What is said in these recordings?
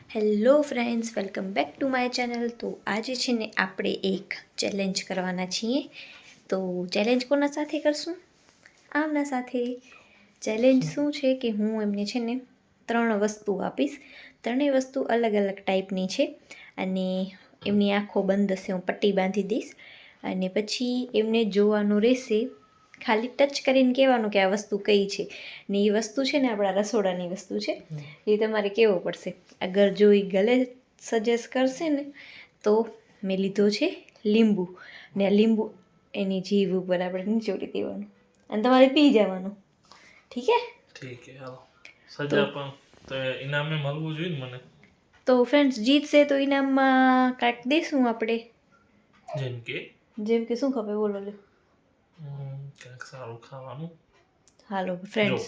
Hello friends, welcome back to my channel. તો આજે છે ને આપણે એક ચેલેન્જ કરવાના છીએ. તો ચેલેન્જ કોના સાથે કરશું? આમના સાથે. ચેલેન્જ શું છે કે હું એમને છે ને 3 વસ્તુ આપીશ. ત્રણેય વસ્તુ અલગ અલગ ટાઈપની છે અને એમની આંખો બંધ હશે, હું પટ્ટી બાંધી દઈશ અને પછી એમને જોવાનું રહેશે. ખાલી ટચ કરીને કહેવાનું કે આ વસ્તુ કઈ છે ને. એ વસ્તુ છે ને આપણા રસોડાની વસ્તુ છે, એ તમારે કહેવું પડશે. અગર જો એ ગલે સજેસ્ટ કરશે ને તો મેં લીધો છે લીંબુ, ને આ લીંબુ એની જીભ ઉપર આપણે નીચોડી દેવાનું અને તમારે પી જવાનું. ઠીક હે? ઠીક હે. હાલો સજા પણ તો ઇનામે મળવું જોઈએ ને મને. તો ફ્રેન્ડ્સ, જીતશે તો ઇનામમાં કાંઈક દઈશું આપણે. જેમ કે શું ખબર બોલો લે. કંઈક સારું ખાવાનું. હાલો જો ફ્રેન્ડ્સ,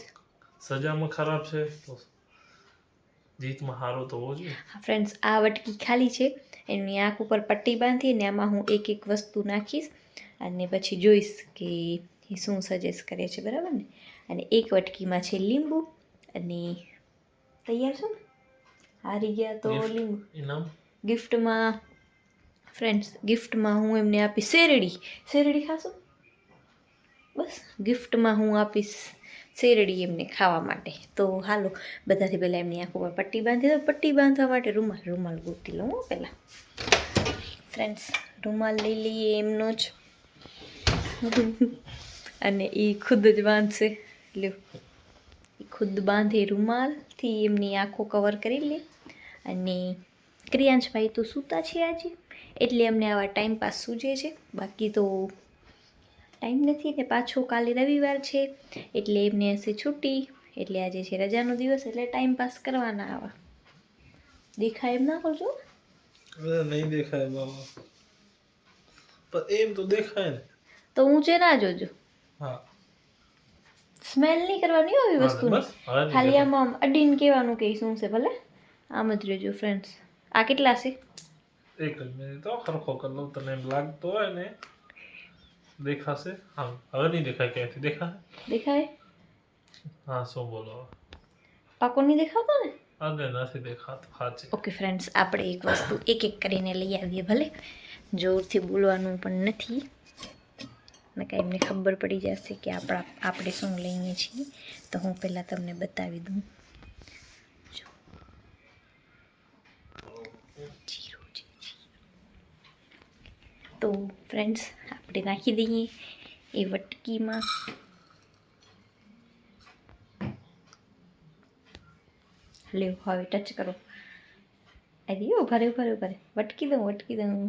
સજામાં ખરાબ છે તો જીતમાં સારું તો હોવું જોઈએ. ફ્રેન્ડ્સ, આ વટકી ખાલી છે. એની આંખ ઉપર પટ્ટી બાંધી અને આમાં હું એક એક વસ્તુ નાખીશ અને પછી જોઈશ કે એ શું સજેસ્ટ કરે છે, બરાબર ને. અને એક વટકીમાં છે લીંબુ અને તૈયાર છો ને? હારી ગયા તો લીંબુ. ઇનામ ગિફ્ટમાં ફ્રેન્ડ્સ, ગિફ્ટમાં હું એમને આપીશ શેરડી. શેરડી ખાશો? બસ ગિફ્ટમાં હું આપીશ શેરડી એમને ખાવા માટે. તો હાલો, બધાથી પહેલાં એમની આંખો પર પટ્ટી બાંધી દો. પટ્ટી બાંધવા માટે રૂમાલ ગોતી લઉં પહેલાં. ફ્રેન્ડ્સ, રૂમાલ લઈ લઈએ એમનો જ અને એ ખુદ જ બાંધશે. લ્યો, એ ખુદ બાંધે રૂમાલથી એમની આંખો કવર કરી લે. અને ક્રિયાંશભાઈ તો સૂતા છે આજે, એટલે અમને આવા ટાઈમ પાસ સૂજે છે. બાકી તો ટાઈમ નથી ને પાછો કાલે રવિવાર છે એટલે એમને હશે છૂટી. એટલે આજે છે રજાનો દિવસ, એટલે ટાઈમ પાસ કરવાના આવા. દેખાય એમ ના કરજો. નહીં દેખાય બાબા, પણ એમ તો દેખાય ને. તો ઊંચે ના જોજો. હા, સ્મેલ નહીં કરવાની આવી વસ્તુની. ખાલી આમ અડીને કહેવાનું કે શું છે, ભલે આમ જ રહેજો. ફ્રેન્ડ્સ, આ કેટલા છે? એક જ મિનિટ તો ખરખો કરી લઉં. તને એમ લાગતો હોય ને દેખાશે. હા, હવે નહીં દેખાય. ક્યાંથી દેખાય? દેખાય? હા, શું બોલો? પાકો નહીં દેખાતો ને? અરે નથી દેખાતું. સાચી. ઓકે ફ્રેન્ડ્સ, આપણે એક વસ્તુ એક એક કરીને લઈ આવીએ. ભલે જોરથી બોલવાનું પણ નથી ને, કાંઈ એમને ખબર પડી જશે કે આપણે શું લઈએ છીએ. તો હું પહેલાં તમને બતાવી દઉં. તો ફ્રેન્ડ્સ, આપણે નાખી દઈએ એ વટકીમાં. લ્યો, હવે ટચ કરો. અરે ઉભા રે. વટકી દઉં.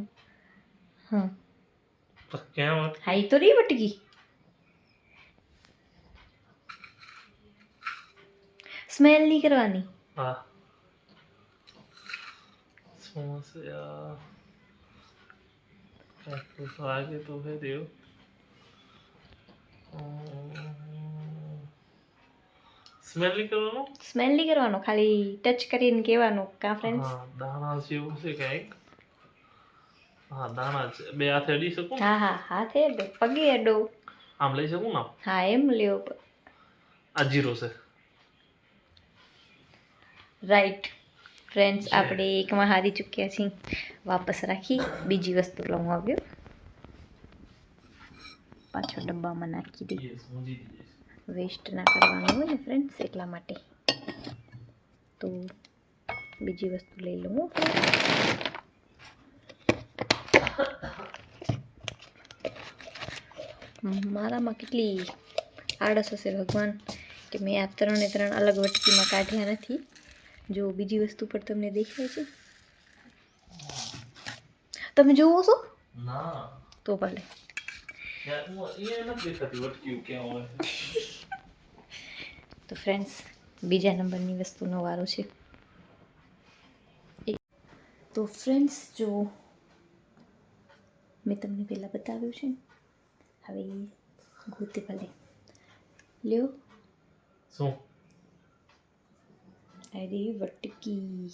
હા ક્યાં? હા, એ તો રહી વટકી. સ્મેલ નહીં કરવાની. હા, સમસ્યા તો આગે તો है देव. સ્મેલ નહીં કરવાનો. સ્મેલ નહીં કરવાનો, ખાલી ટચ કરીને કહેવાનું. કા ફ્રેન્ડ્સ? હા, દાણા જેવું છે કંઈક. હા, દાણા છે. બે હાથે અડી શકું? હા, હાથે અડો, પગે અડો. આમ લઈ શકું ને? હા, એમ લ્યો. આ જીરો છે. રાઈટ ફ્રેન્ડ્સ, આપણે એકમાં હારી ચૂક્યા છીએ. વાપસ રાખી બીજી વસ્તુ લઉં આવ્યો. પાછો ડબ્બામાં નાખી દઈએ. વેસ્ટ ના કરવાનું હોય ને ફ્રેન્ડ્સ, એટલા માટે. તો બીજી વસ્તુ લઈ લઉં. મારામાં કેટલી આળસ હશે ભગવાન કે મેં આ 3 અલગ વટકીમાં કાઢ્યા નથી. જો બીજી વસ્તુ પર તમને દેખાય છે? તમે જોવો છો? ના, તો ભલે. તો ફ્રેન્ડ્સ, બીજા નંબરની વસ્તુનો વારો છે. તો ફ્રેન્ડ્સ, જો મેં તમને પહેલાં બતાવ્યું છે, હવે ગોતે ભલે. લ્યો. શું? અરે વટકી.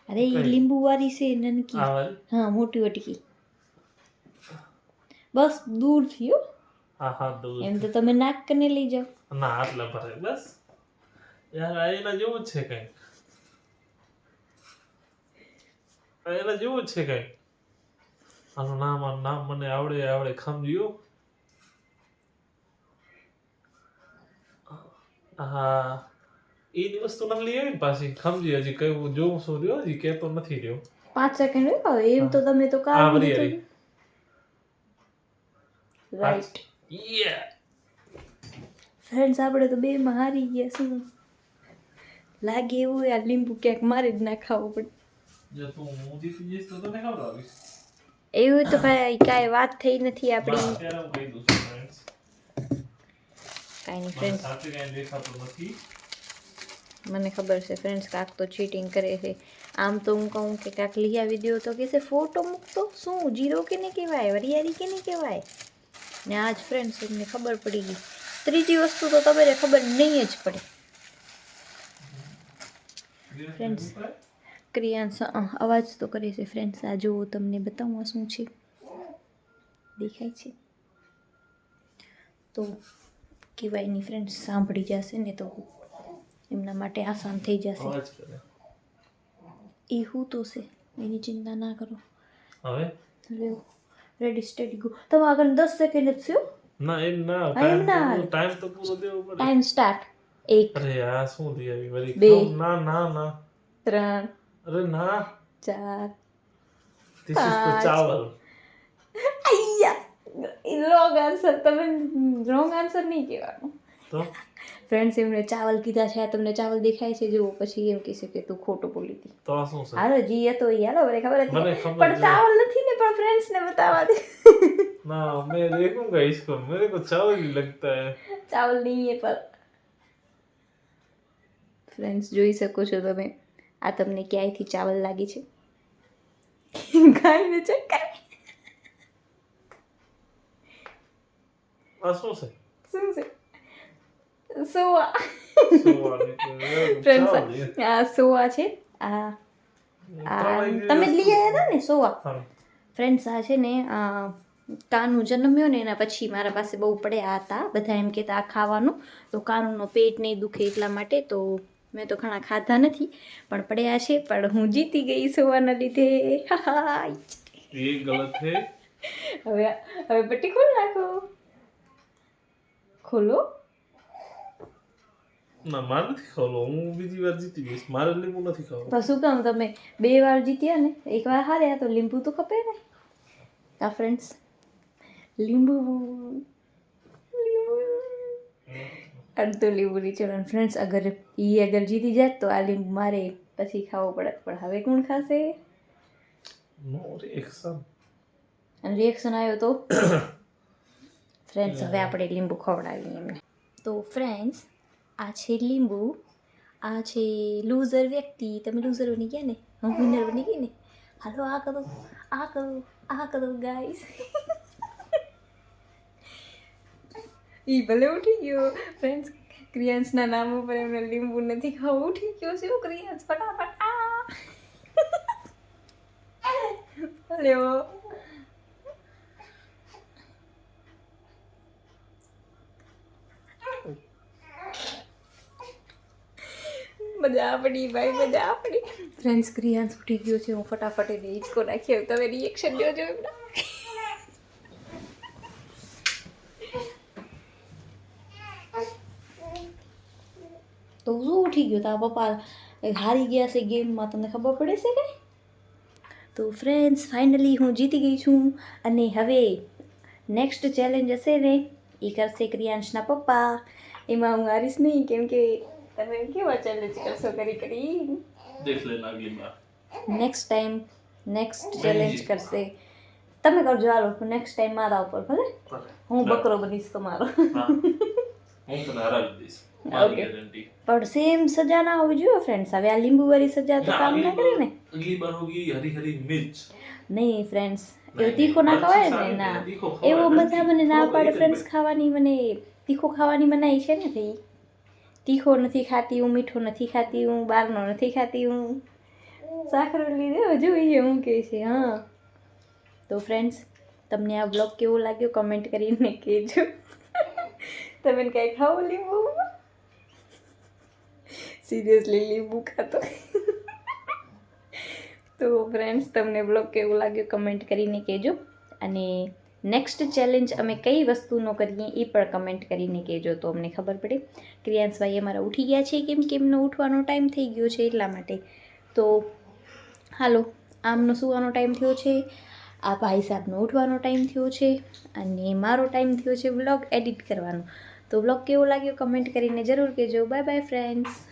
અરે એ લીંબુ વાળી છે, નનકી. હા, મોટી વટકી. બસ દૂર થયો. હા, દૂર. એમ તો તમે નાક કને લઈ જાઓ. ના, આટલા ભરે બસ. યાર આ એના જેવું જ છે કંઈક. આ એના જેવું જ છે કંઈક. આનું નામ મને આવડે ખમજ્યો. હા એની વસ્તુ નથી લઈ આવી ને પાછી ખમજી હજી કયું જોઉં શું રહ્યો હજી કેતો નથી રહ્યો. 5 સેકન્ડ એમ તો તમે તો આ કાલ વળી કીધું આવી. રાઈટ. યે ફ્રેન્ડ્સ આપણે તો બે માં હારી ગયા. શું લાગે એવું યાર, લીંબુ ક્યાંક મારી જ નાખાવું પડે. જો તું હું જીતી જઈશ તો તને ખબર આવીશ. એવું તો ભાઈ કાંઈ વાત થઈ નથી આપણી. અત્યારે હું કહી દઉં છું ફ્રેન્ડ્સ. કાંઈ નહીં મને ફ્રેન્ડ્સ, સાથે કાંઈ દેખાતું નથી. મને ખબર છે ફ્રેન્ડ્સ કાંક તો ચીટિંગ કરે છે. આમ તો હું કહું કે કાંક લઈ આવી દો તો કહેશે ફોટો મૂકતો શું જીરો કે નહીં કહેવાય, વરિયાળી કે નહીં કહેવાય. ને આજ ફ્રેન્ડ્સ એમને ખબર પડી ગઈ. ત્રીજી વસ્તુ તો તમને ખબર નહીં જ પડે. ફ્રેન્ડ્સ ક્રિયાંશ અવાજ તો કરે છે ફ્રેન્ડ્સ. આ જુઓ તમને બતાવું આ શું છે, દેખાય છે તો કહેવાય નહીં ફ્રેન્ડ્સ, સાંભળી જશે ને તો એમના માટે આસાન થઈ જશે. અવાજ કરે. એ હું તો છે, એની ચિંતા ના કરો. હવે લ્યો રેડી સ્ટેડી ગો. તમે આગળ 10 સેકન્ડ જ થયો. ના એમ ના એમ ના. ટાઈમ તો પૂરો દેવો પડે. Time start. 1 અરે આ શું લઈ આવી વળી? 2 ના ના ના 3 અરે ના 4 ધીસ ઇઝ તો 5. ચાવલ. આયા રોંગ આન્સર. તમે રોંગ આન્સર નહીં કહેવાનું તો ફ્રેન્ડ્સ. એમણે ચાવલ કીધા છે. આ તમને ચાવલ દેખાય છે જુઓ. પછી એમ કહેશે કે તું ખોટું બોલી હતી. તો આ શું છે? હાલો જી હતો એ હાલો મને ખબર હતી મને ખબર પણ છે. ચાવલ નથી ને, પણ ફ્રેન્ડ્સ ને બતાવવા દે. ना मैं देखूंगा इसको, मेरे को चावल ही लगता है. ચાવલ નહીં એ પર ફ્રેન્ડ્સ જોઈ શકો છો તમે. આ તમને ક્યાંયથી ચાવલ લાગી છે? ગાયને ચક્કર. આ શું છે? શું છે? સોવા. ચાવલ ફ્રેન્ડ્સ છે. આ સોવા છે. આ તમે જ લઈ આવ્યા હતા ને સોવા. હા. ફ્રેન્ડ્સ આ છે ને કાનું જન્મ્યો ને એના પછી મારા પાસે બહુ પડ્યા હતા. બધા એમ કહેતા આ ખાવાનું, તો કાનુંનો પેટ નહીં દુખે એટલા માટે. તો મેં તો ઘણા ખાધા નથી પણ પડ્યા છે. પણ હું જીતી ગઈ સોવાના લીધે. ये गलत है. હવે હવે પટ્ટી ખોલી નાખો. ખોલો. ના મારે નથી ખાવું. હું બીજી વાર જીતી ગઈશ. મારે લીંબુ નથી ખાવું. પણ શું કામ? તમે 2 વાર જીત્યા ને, 1 વાર હાર્યા તો લીંબુ તો ખપે ને. આ ફ્રેન્ડ્સ લીંબુ અડધું લીંબુ નીચે. ફ્રેન્ડ્સ અગર જીતી જાય તો આ લીંબુ મારે પછી ખાવો પડે. પણ હવે કોણ ખાશે? નો રિએક્શન. અને રિએક્શન આવ્યો તો ફ્રેન્ડ્સ હવે આપણે લીંબુ ખવડાવીએ એમને. તો ફ્રેન્ડ્સ આ છે લીંબુ. આ છે લૂઝર વ્યક્તિ. તમે લૂઝર બની ગયા ને, હું વિનર બની ગઈ ને. હાલો આ કરો, આ કરો, આ કરો ગાઈસ. ઈ ભલે ઉઠી ગયો ફ્રેન્ડ્સ. ક્રિયાંશના નામ ઉપર એમને લીંબુ નથી ખાવું. ઉઠી ગયો છે ક્રિયાંશ. ફટાફટ લ્યો. મજા પડી ભાઈ, મજા પડી. ફ્રેન્ડ્સ ક્રિયાંશ ઉઠી ગયો છે. હું ફટાફટ એને હિંચકો નાખી. તમે રિએક્શન જોજો એમના. તો શું ઉઠી ગયો? તારા પપ્પા હારી ગયા છે ગેમમાં, તમને ખબર પડે છે કે? તો ફ્રેન્ડ્સ ફાઇનલી હું જીતી ગઈ છું. અને હવે નેક્સ્ટ ચેલેન્જ હશે ને એ કરશે ક્રિયાંશના પપ્પા. એમાં હું હારીશ નહીં, કેમ કે તમે કેવા ચેલેન્જ કરશો કરી. देख लेना अगली बार. નેક્સ્ટ ટાઈમ નેક્સ્ટ ચેલેન્જ કરશે. તમે કરજો હાલો. નેક્સ્ટ ટાઈમ મારા ઉપર ભલે. હું બકરો બનીશ તમારો. हाँ. હું તને હરાવી દઈશ. મારી Okay. ગેરંટી. પણ સેમ સજા ના હોવી જોઈએ ફ્રેન્ડ્સ. હવે આ લીંબુ વાળી સજા તો કામ ના કરે ને. અગલી બાર હોગી હરી હરી મિર્ચ. નહીં ફ્રેન્ડ્સ, નહીં, એવું તીખો ના મરચું ખવાય સારી ને. ના છે, તીખો ખવાય. એવો બધા મને ના ખવાય, પાડે એક જ ફ્રેન્ડ્સ. બે. ખાવાની મને તીખો ખાવાની મનાઈ છે ને ભાઈ. તીખો નથી ખાતી હું, મીઠો નથી ખાતી હું, બહારનો નથી ખાતી હું. સાકર લીધે જોઈએ હું કહે છે. હા તો ફ્રેન્ડ્સ તમને આ બ્લોગ કેવો લાગ્યો કમેન્ટ કરીને કહેજો. તમે કાંઈ ખાઓ લીંબુ. સિરિયસલી લીંબુ ખાતો. તો ફ્રેન્ડ્સ, તમને બ્લોગ કેવું લાગ્યો કમેન્ટ કરીને કહેજો. અને નેક્સ્ટ ચેલેન્જ અમે કઈ વસ્તુનો કરીએ એ પણ કમેન્ટ કરીને કહેજો, તો અમને ખબર પડે. ક્રિયાંશભાઈ અમારા ઉઠી ગયા છે, કેમ કે એમનો ઉઠવાનો ટાઈમ થઈ ગયો છે એટલા માટે. તો હાલો, આમનો સૂવાનો ટાઈમ થયો છે, આ ભાઈ સાહેબનો ઉઠવાનો ટાઈમ થયો છે, અને મારો ટાઈમ થયો છે વ્લોગ એડિટ કરવાનો. તો વ્લોગ કેવો લાગ્યો કમેન્ટ કરીને જરૂર કહેજો. Bye bye friends.